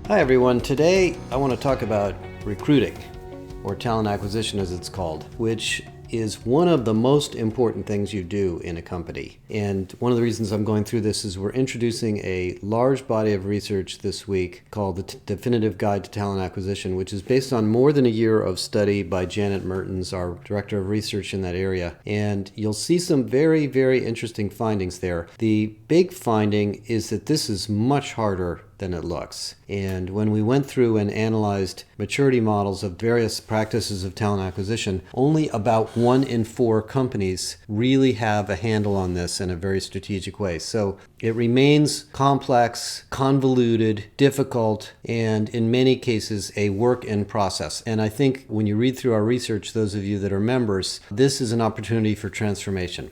Hi everyone, today I want to talk about recruiting, or talent acquisition as it's called, which is one of the most important things you do in a company. And one of the reasons I'm going through this is we're introducing a large body of research this week called the Definitive Guide to Talent Acquisition, which is based on more than a year of study by Janet Mertens, our director of research in that area. And you'll see some very, very interesting findings there. The big finding is that this is much harder than it looks. And when we went through and analyzed maturity models of various practices of talent acquisition, only about 1 in 4 companies really have a handle on this in a very strategic way. So it remains complex, convoluted, difficult, and in many cases a work in process. And I think when you read through our research, those of you that are members, this is an opportunity for transformation.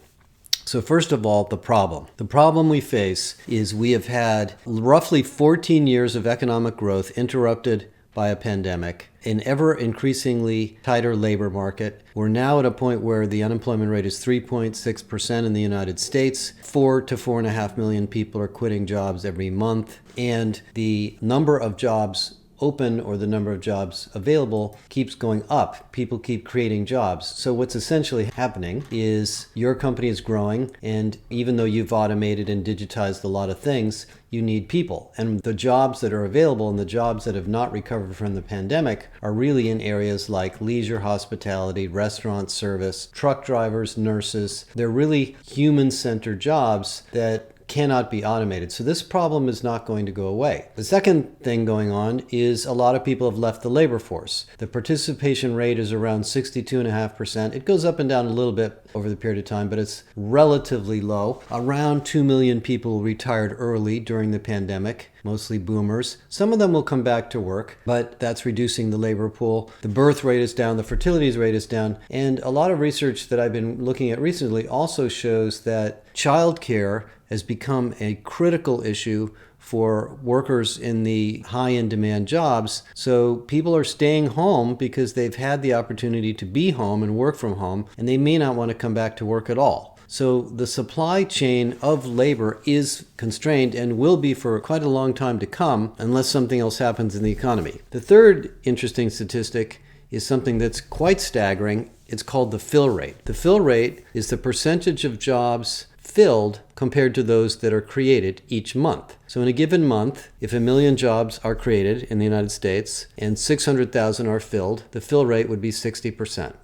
So first of all, the problem. The problem we face is we have had roughly 14 years of economic growth interrupted by a pandemic, an ever increasingly tighter labor market. We're now at a point where the unemployment rate is 3.6% in the United States. 4 to 4.5 million people are quitting jobs every month, and the number of jobs open or the number of jobs available keeps going up. People keep creating jobs. So what's essentially happening is your company is growing, and even though you've automated and digitized a lot of things, you need people. And the jobs that are available and the jobs that have not recovered from the pandemic are really in areas like leisure, hospitality, restaurant service, truck drivers, nurses. They're really human-centered jobs that cannot be automated. So this problem is not going to go away. The second thing going on is a lot of people have left the labor force. The participation rate is around 62.5%. It goes up and down a little bit over the period of time, but it's relatively low. Around 2 million people retired early during the pandemic, mostly boomers. Some of them will come back to work, but that's reducing the labor pool. The birth rate is down, the fertility rate is down, and a lot of research that I've been looking at recently also shows that childcare has become a critical issue for workers in the high-end demand jobs. So people are staying home because they've had the opportunity to be home and work from home, and they may not want to come back to work at all. So the supply chain of labor is constrained and will be for quite a long time to come unless something else happens in the economy. The third interesting statistic is something that's quite staggering. It's called the fill rate. The fill rate is the percentage of jobs filled compared to those that are created each month. So in a given month, if 1 million jobs are created in the United States and 600,000 are filled, the fill rate would be 60%.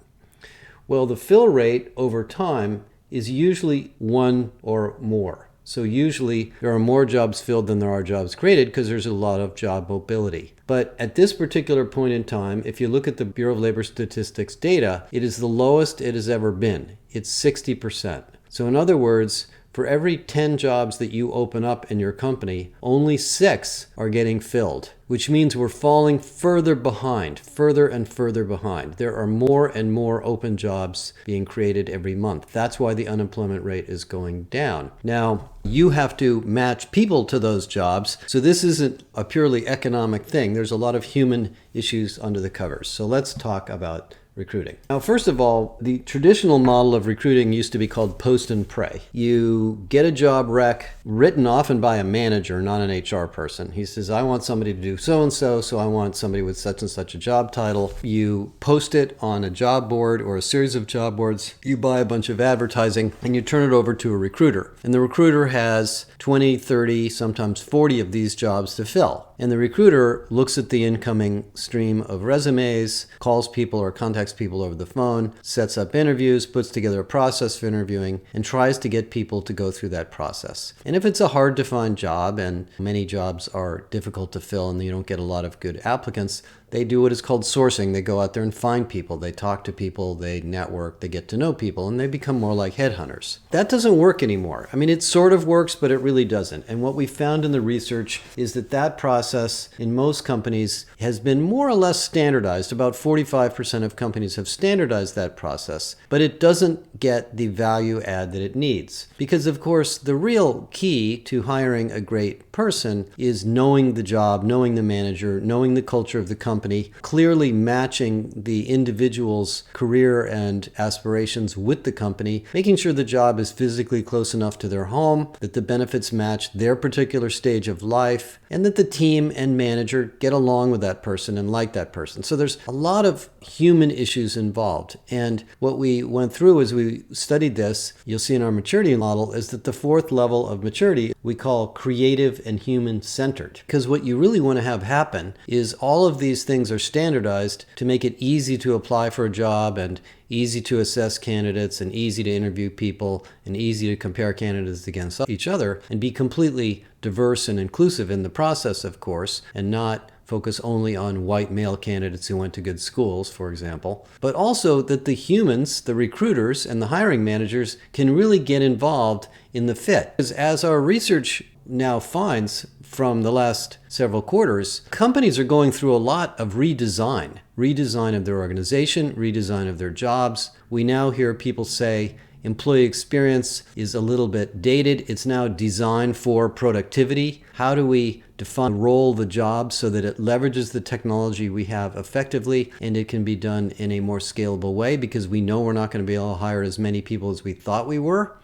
Well, the fill rate over time is usually 1 or more. So usually there are more jobs filled than there are jobs created because there's a lot of job mobility. But at this particular point in time, if you look at the Bureau of Labor Statistics data, it is the lowest it has ever been. It's 60%. So in other words, for every 10 jobs that you open up in your company, only 6 are getting filled, which means we're falling further and further behind. There are more and more open jobs being created every month. That's why the unemployment rate is going down. Now, you have to match people to those jobs, so this isn't a purely economic thing. There's a lot of human issues under the covers. So let's talk about recruiting. Now, first of all, the traditional model of recruiting used to be called post and pray. You get a job rec written often by a manager, not an HR person. He says, I want somebody to do so-and-so, so I want somebody with such and such a job title. You post it on a job board or a series of job boards. You buy a bunch of advertising and you turn it over to a recruiter. And the recruiter has 20, 30, sometimes 40 of these jobs to fill. And the recruiter looks at the incoming stream of resumes, calls people or contacts people over the phone, sets up interviews, puts together a process for interviewing, and tries to get people to go through that process. And if it's a hard to find job, and many jobs are difficult to fill and you don't get a lot of good applicants, they do what is called sourcing. They go out there and find people. They talk to people, they network, they get to know people, and they become more like headhunters. That doesn't work anymore. I mean, it sort of works, but it really doesn't. And what we found in the research is that that process in most companies has been more or less standardized. About 45% of companies have standardized that process, but it doesn't get the value add that it needs. Because, of course, the real key to hiring a great person is knowing the job, knowing the manager, knowing the culture of the company, clearly matching the individual's career and aspirations with the company, making sure the job is physically close enough to their home, that the benefits match their particular stage of life, and that the team and manager get along with that person and like that person. So there's a lot of human issues involved. And what we went through as we studied this, you'll see in our maturity model, is that the fourth level of maturity we call creative and human-centered. Because what you really want to have happen is all of these things are standardized to make it easy to apply for a job and easy to assess candidates and easy to interview people and easy to compare candidates against each other and be completely diverse and inclusive in the process, of course, and not focus only on white male candidates who went to good schools, for example, but also that the humans, the recruiters and the hiring managers can really get involved in the fit. Because as our research now finds from the last several quarters, companies are going through a lot of redesign of their organization, redesign of their jobs. We now hear people say employee experience is a little bit dated. It's now designed for productivity. How do we define the role of the job so that it leverages the technology we have effectively and it can be done in a more scalable way, because we know we're not going to be able to hire as many people as we thought we were.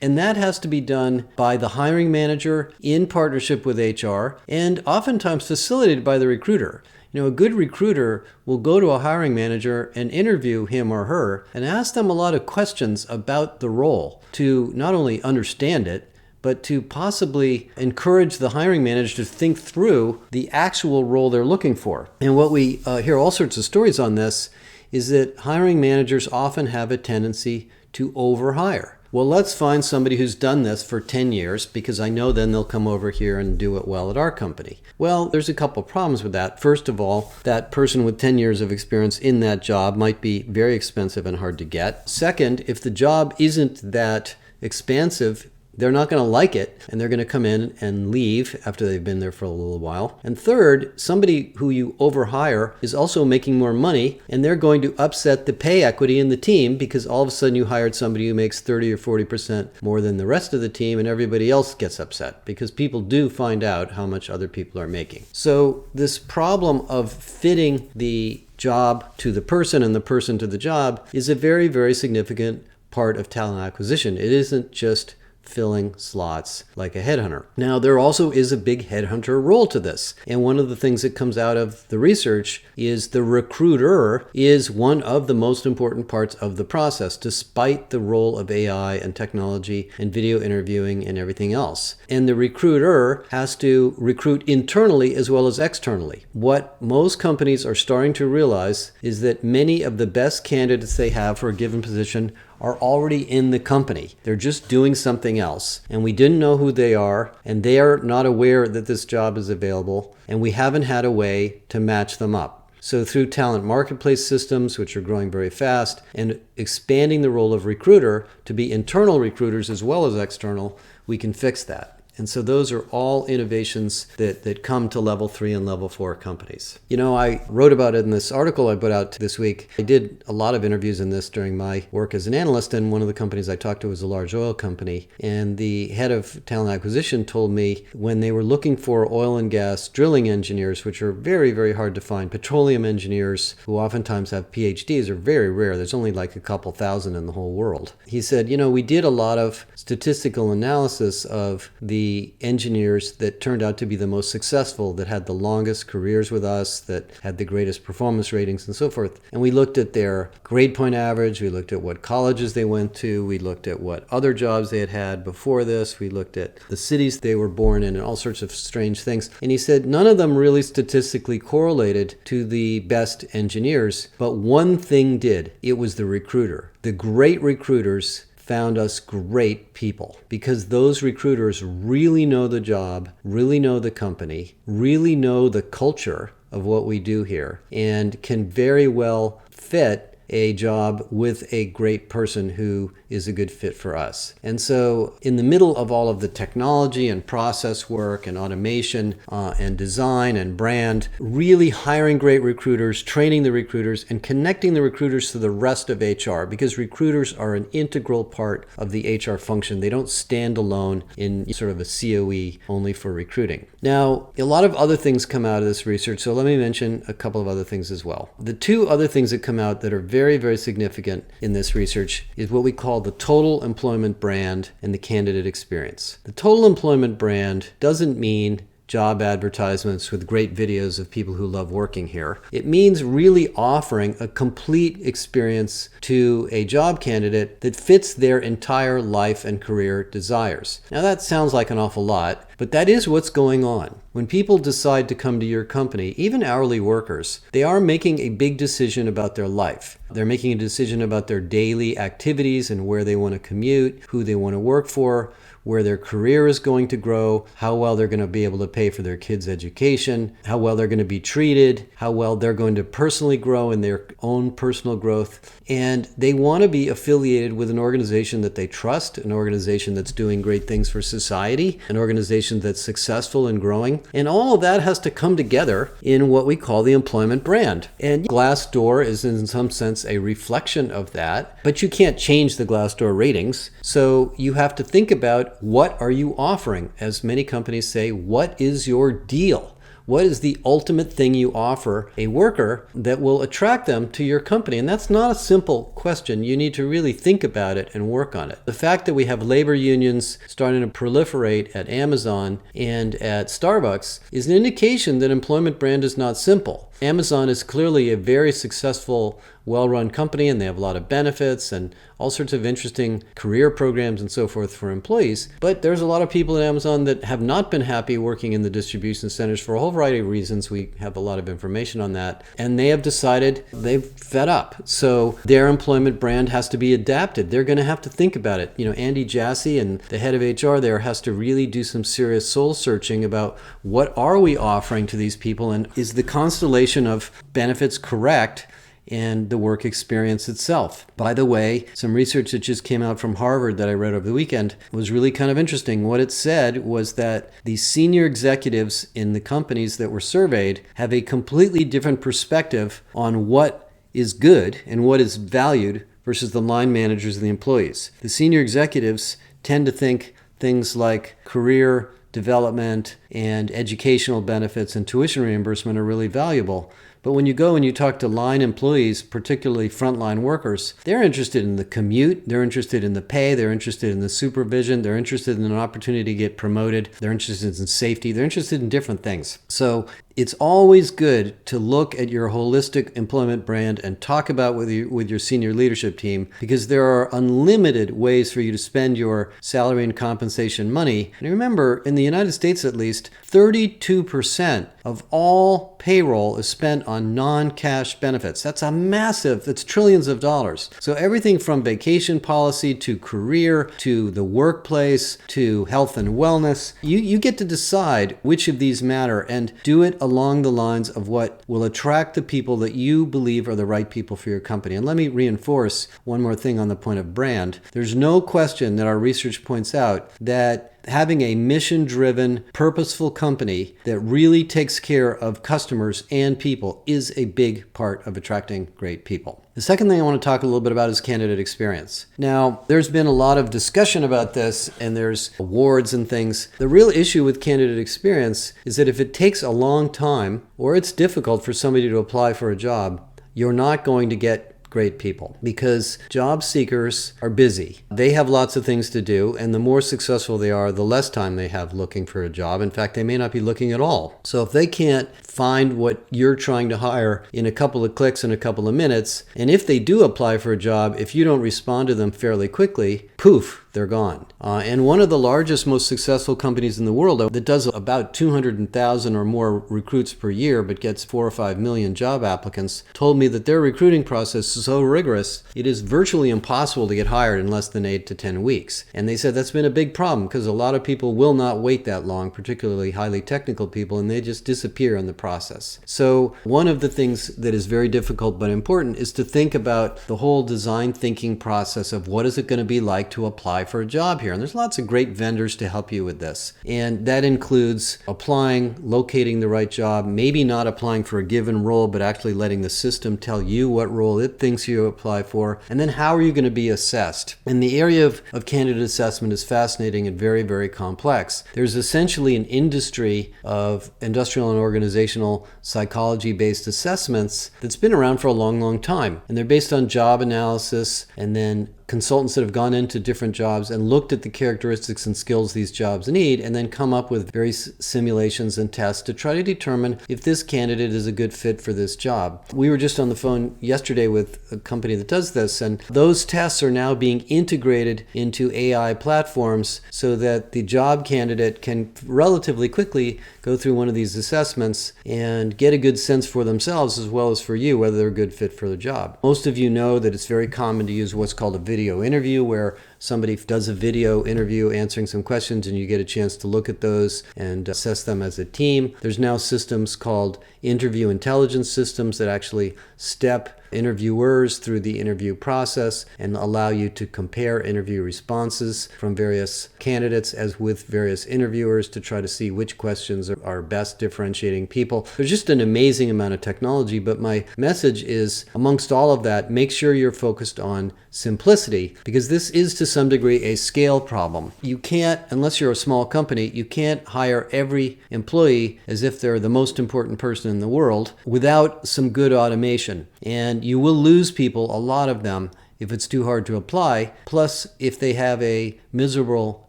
And that has to be done by the hiring manager in partnership with HR and oftentimes facilitated by the recruiter. You know, a good recruiter will go to a hiring manager and interview him or her and ask them a lot of questions about the role to not only understand it, but to possibly encourage the hiring manager to think through the actual role they're looking for. And what we hear all sorts of stories on this is that hiring managers often have a tendency to overhire. Well, let's find somebody who's done this for 10 years because I know then they'll come over here and do it well at our company. Well, there's a couple problems with that. First of all, that person with 10 years of experience in that job might be very expensive and hard to get. Second, if the job isn't that expansive, they're not going to like it, and they're going to come in and leave after they've been there for a little while. And third, somebody who you overhire is also making more money, and they're going to upset the pay equity in the team because all of a sudden you hired somebody who makes 30 or 40% more than the rest of the team, and everybody else gets upset because people do find out how much other people are making. So this problem of fitting the job to the person and the person to the job is a very, very significant part of talent acquisition. It isn't just filling slots like a headhunter. Now, there also is a big headhunter role to this. And one of the things that comes out of the research is the recruiter is one of the most important parts of the process, despite the role of AI and technology and video interviewing and everything else. And the recruiter has to recruit internally as well as externally. What most companies are starting to realize is that many of the best candidates they have for a given position are already in the company. They're just doing something else. And we didn't know who they are, and they are not aware that this job is available, and we haven't had a way to match them up. So through talent marketplace systems, which are growing very fast, and expanding the role of recruiter to be internal recruiters as well as external, we can fix that. And so those are all innovations that come to level 3 and level 4 companies. You know, I wrote about it in this article I put out this week. I did a lot of interviews in this during my work as an analyst, and one of the companies I talked to was a large oil company. And the head of talent acquisition told me when they were looking for oil and gas drilling engineers, which are very, very hard to find, petroleum engineers who oftentimes have PhDs are very rare. There's only like a couple thousand in the whole world. He said, you know, we did a lot of statistical analysis of the engineers that turned out to be the most successful, that had the longest careers with us, that had the greatest performance ratings and so forth. And we looked at their grade point average, we looked at what colleges they went to, we looked at what other jobs they had had before this, we looked at the cities they were born in and all sorts of strange things. And he said none of them really statistically correlated to the best engineers, but one thing did. It was the recruiter. The great recruiters found us great people because those recruiters really know the job, really know the company, really know the culture of what we do here, and can very well fit a job with a great person who is a good fit for us. And so in the middle of all of the technology and process work and automation and design and brand, really hiring great recruiters, training the recruiters, and connecting the recruiters to the rest of HR, because recruiters are an integral part of the HR function. They don't stand alone in sort of a COE only for recruiting. Now, a lot of other things come out of this research, so let me mention a couple of other things as well. The two other things that come out that are very, very significant in this research is what we call the total employment brand and the candidate experience. The total employment brand doesn't mean job advertisements with great videos of people who love working here. It means really offering a complete experience to a job candidate that fits their entire life and career desires. Now that sounds like an awful lot, but that is what's going on. When people decide to come to your company, even hourly workers, they are making a big decision about their life. They're making a decision about their daily activities and where they want to commute, who they want to work for, where their career is going to grow, how well they're going to be able to pay for their kids' education, how well they're going to be treated, how well they're going to personally grow in their own personal growth. And they want to be affiliated with an organization that they trust, an organization that's doing great things for society, an organization that's successful and growing. And all of that has to come together in what we call the employment brand. And Glassdoor is in some sense a reflection of that, but you can't change the Glassdoor ratings. So you have to think about, what are you offering? As many companies say, what is your deal? What is the ultimate thing you offer a worker that will attract them to your company? And that's not a simple question. You need to really think about it and work on it. The fact that we have labor unions starting to proliferate at Amazon and at Starbucks is an indication that employment brand is not simple. Amazon is clearly a very successful, well-run company, and they have a lot of benefits and all sorts of interesting career programs and so forth for employees. But there's a lot of people at Amazon that have not been happy working in the distribution centers for a whole variety of reasons. We have a lot of information on that. And they have decided they've fed up. So their employment brand has to be adapted. They're going to have to think about it. Andy Jassy and the head of HR there has to really do some serious soul searching about what are we offering to these people, and is the constellation of benefits correct and the work experience itself. By the way, some research that just came out from Harvard that I read over the weekend was really kind of interesting. What it said was that the senior executives in the companies that were surveyed have a completely different perspective on what is good and what is valued versus the line managers and the employees. The senior executives tend to think things like career development and educational benefits and tuition reimbursement are really valuable. But when you go and you talk to line employees, particularly frontline workers, they're interested in the commute, they're interested in the pay, they're interested in the supervision, they're interested in an opportunity to get promoted, they're interested in safety, they're interested in different things. So it's always good to look at your holistic employment brand and talk about with your senior leadership team, because there are unlimited ways for you to spend your salary and compensation money. And remember, in the United States at least, 32% of all payroll is spent on non-cash benefits. That's trillions of dollars. So everything from vacation policy to career to the workplace to health and wellness, you get to decide which of these matter and do it along the lines of what will attract the people that you believe are the right people for your company. And let me reinforce one more thing on the point of brand. There's no question that our research points out that having a mission-driven, purposeful company that really takes care of customers and people is a big part of attracting great people. The second thing I want to talk a little bit about is candidate experience. Now, there's been a lot of discussion about this, and there's awards and things. The real issue with candidate experience is that if it takes a long time or it's difficult for somebody to apply for a job, you're not going to get great people, because job seekers are busy. They have lots of things to do, and the more successful they are, the less time they have looking for a job. In fact, they may not be looking at all. So if they can't find what you're trying to hire in a couple of clicks in a couple of minutes, and if they do apply for a job, if you don't respond to them fairly quickly, poof, they're gone. And one of the largest, most successful companies in the world that does about 200,000 or more recruits per year but gets 4 or 5 million job applicants told me that their recruiting process is so rigorous it is virtually impossible to get hired in less than 8 to 10 weeks. And they said that's been a big problem because a lot of people will not wait that long, particularly highly technical people, and they just disappear in the process. So one of the things that is very difficult but important is to think about the whole design thinking process of what is it going to be like to apply for a job here. And there's lots of great vendors to help you with this. And that includes applying, locating the right job, maybe not applying for a given role, but actually letting the system tell you what role it thinks you apply for. And then how are you going to be assessed? And the area of candidate assessment is fascinating and very, very complex. There's essentially an industry of industrial and organizational psychology-based assessments that's been around for a long, long time. And they're based on job analysis and then consultants that have gone into different jobs and looked at the characteristics and skills these jobs need and then come up with various simulations and tests to try to determine if this candidate is a good fit for this job. We were just on the phone yesterday with a company that does this, and those tests are now being integrated into AI platforms so that the job candidate can relatively quickly go through one of these assessments and get a good sense for themselves as well as for you whether they're a good fit for the job. Most of you know that it's very common to use what's called a video interview, where somebody does a video interview answering some questions and you get a chance to look at those and assess them as a team. There's now systems called interview intelligence systems that actually step interviewers through the interview process and allow you to compare interview responses from various candidates as with various interviewers to try to see which questions are best differentiating people. There's just an amazing amount of technology, but my message is, amongst all of that, make sure you're focused on simplicity, because this is to some degree a scale problem. You can't, unless you're a small company, you can't hire every employee as if they're the most important person in the world without some good automation. And you will lose people, a lot of them, if it's too hard to apply. Plus, if they have a miserable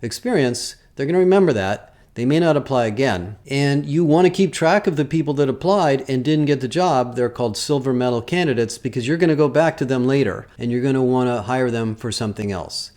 experience, they're going to remember that. They may not apply again. And you want to keep track of the people that applied and didn't get the job. They're called silver medal candidates because you're going to go back to them later and you're going to want to hire them for something else.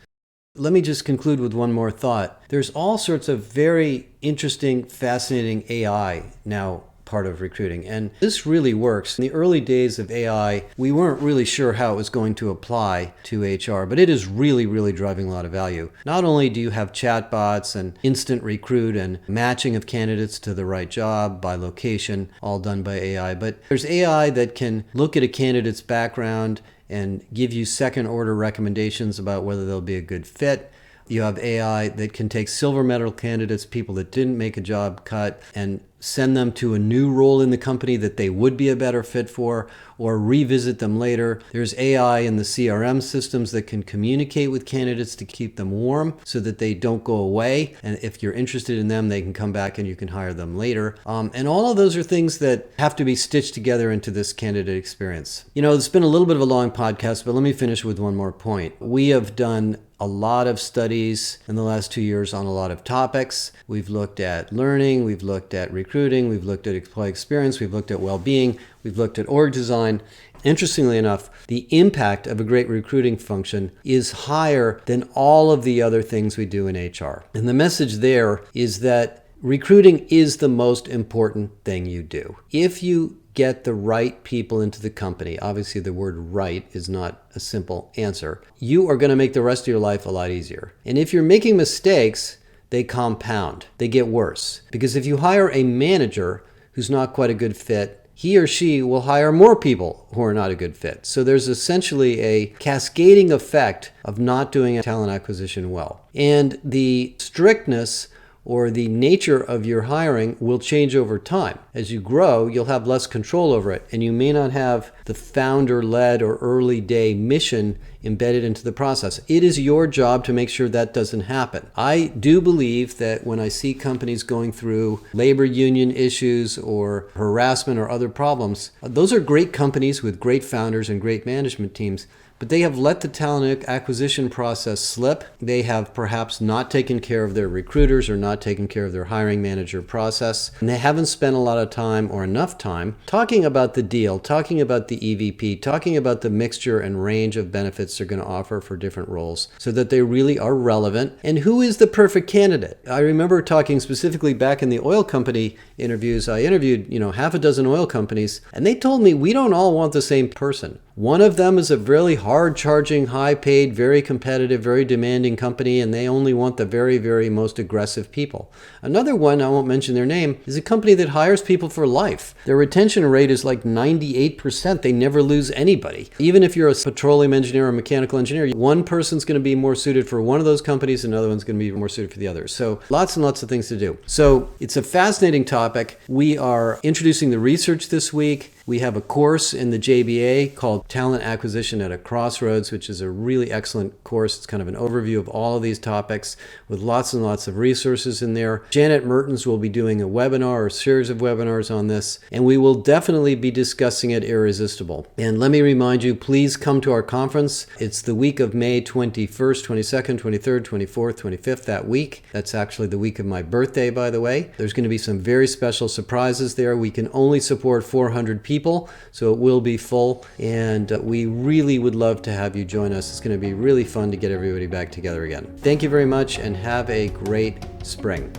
Let me just conclude with one more thought. There's all sorts of very interesting, fascinating AI now part of recruiting. And this really works. In the early days of AI, we weren't really sure how it was going to apply to HR, but it is really, really driving a lot of value. Not only do you have chatbots and instant recruit and matching of candidates to the right job by location, all done by AI, but there's AI that can look at a candidate's background and give you second order recommendations about whether they'll be a good fit. You have AI that can take silver medal candidates, people that didn't make a job cut, and send them to a new role in the company that they would be a better fit for, or revisit them later. There's AI in the CRM systems that can communicate with candidates to keep them warm so that they don't go away. And if you're interested in them, they can come back and you can hire them later. And all of those are things that have to be stitched together into this candidate experience. You know, it's been a little bit of a long podcast, but let me finish with one more point. We have done a lot of studies in the last 2 years on a lot of topics. We've looked at learning, we've looked at recruiting, we've looked at employee experience, we've looked at well-being, we've looked at org design. Interestingly enough, the impact of a great recruiting function is higher than all of the other things we do in HR. And the message there is that recruiting is the most important thing you do. If you get the right people into the company, obviously the word right is not a simple answer, you are going to make the rest of your life a lot easier. And if you're making mistakes, they compound, they get worse. Because if you hire a manager who's not quite a good fit, he or she will hire more people who are not a good fit. So there's essentially a cascading effect of not doing a talent acquisition well. And the strictness or the nature of your hiring will change over time. As you grow, you'll have less control over it, and you may not have the founder-led or early day mission embedded into the process. It is your job to make sure that doesn't happen. I do believe that when I see companies going through labor union issues or harassment or other problems, those are great companies with great founders and great management teams, but they have let the talent acquisition process slip. They have perhaps not taken care of their recruiters or not taken care of their hiring manager process. And they haven't spent a lot of time or enough time talking about the deal, talking about the EVP, talking about the mixture and range of benefits they're going to offer for different roles so that they really are relevant. And who is the perfect candidate? I remember talking specifically back in the oil company interviews. I interviewed, half a dozen oil companies, and they told me we don't all want the same person. One of them is a really hard-charging, high-paid, very competitive, very demanding company, and they only want the very, very most aggressive people. Another one, I won't mention their name, is a company that hires people for life. Their retention rate is like 98%. They never lose anybody. Even if you're a petroleum engineer or mechanical engineer, one person's going to be more suited for one of those companies, another one's going to be more suited for the other. So lots and lots of things to do. So it's a fascinating topic. We are introducing the research this week. We have a course in the JBA called Talent Acquisition at a Crossroads, which is a really excellent course. It's kind of an overview of all of these topics with lots and lots of resources in there. Janet Mertens will be doing a webinar or a series of webinars on this, and we will definitely be discussing it irresistible. And let me remind you, please come to our conference. It's the week of May 21st, 22nd, 23rd, 24th, 25th, that week. That's actually the week of my birthday, by the way. There's going to be some very special surprises there. We can only support 400 people, so it will be full, and we really would love to have you join us. It's going to be really fun to get everybody back together again. Thank you very much, and have a great spring.